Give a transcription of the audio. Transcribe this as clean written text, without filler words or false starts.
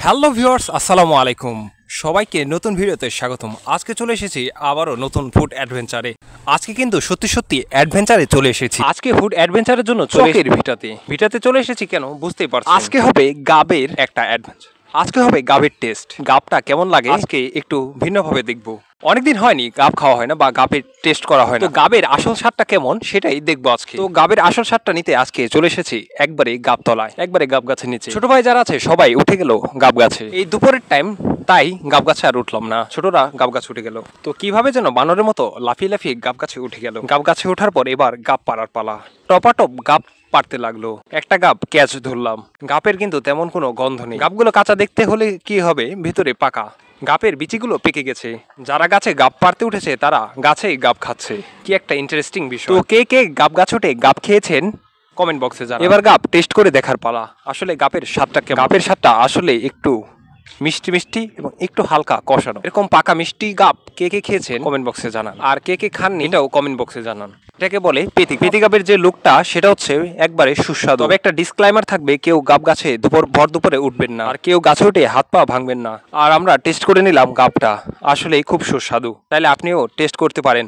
Hello viewers, আসসালামু আলাইকুম। সবাইকে নতুন ভিডিওতে স্বাগতম। আজকে চলে এসেছি আবারও নতুন ফুড অ্যাডভেঞ্চারে। আজকে কিন্তু সত্যি সত্যি অ্যাডভেঞ্চারে চলে এসেছি। আজকে ফুড অ্যাডভেঞ্চারের জন্য চকের ভিটাতে চলে এসেছি। কেন বুঝতেই পারছি। আজকে হবে গাবের একটা অ্যাডভেঞ্চার। আজকে হবে গাবের টেস্ট। গাবটা কেমন লাগে আজকে একটু ভিন্নভাবে দেখবো। অনেকদিন হয়নি গাব খাওয়া হয় না বা গাবের টেস্ট করা হয় না। তো গাবের আসল স্বাদটা কেমন সেটাই দেখবো আজকে। তো গাবের আসল স্বাদটা নিতে আজকে চলে এসেছি একবারে গাব তলায়, একবারে গাব গাছের নিচে। ছোট ভাই যারা আছে সবাই উঠে গেল গাব গাছে। এই দুপুরের টাইম, তাই গাব গাছে আর উঠলাম না। ছোটরা গাব গাছে উঠে গেল। তো কিভাবে যেন বানরের মতো লাফিয়ে লাফিয়ে গাব গাছে উঠে গেল। গাব গাছে ওঠার পর এবার গাব পাড়ার পালা। টপাটপ গাব পারতে লাগলো। একটা গাব ক্যাচ ধরলাম। গাবের কিন্তু তেমন কোনো গন্ধ নেই। গাবগুলো কাঁচা দেখতে হলে কি হবে, ভিতরে পাকা। গাবের বিচিগুলো পেকে গেছে। যারা গাছে গাব পারতে উঠেছে তারা গাছেই গাব খাচ্ছে। কি একটা ইন্টারেস্টিং বিষয়। তো কে কে গাব গাছ উঠে গাব খেয়েছেন কমেন্ট বক্সে জানান। এবার গাব টেস্ট করে দেখার পালা। আসলে গাবের স্বাদটা কেমন? গাবের স্বাদটা আসলে একটু মিষ্টি মিষ্টি এবং একটু হালকা কষানো। এরকম পাকা মিষ্টি গাব কে কে খেয়েছেন কমেন্ট বক্সে জানান। আর কে কে খাননি এটাও কমেন্ট বক্সে জানান। এটাকে বলে পেতি। পেতি গাবের যে লুকটা সেটা হচ্ছে একবারে সুস্বাদু। তবে একটা ডিসক্লাইমার থাকবে, কেউ গাব গাছে ভর দুপুরে উঠবেন না, আর কেউ গাছে উঠে হাত পা ভাঙবেন না। আর আমরা টেস্ট করে নিলাম গাবটা আসলেই খুব সুস্বাদু। তাহলে আপনিও টেস্ট করতে পারেন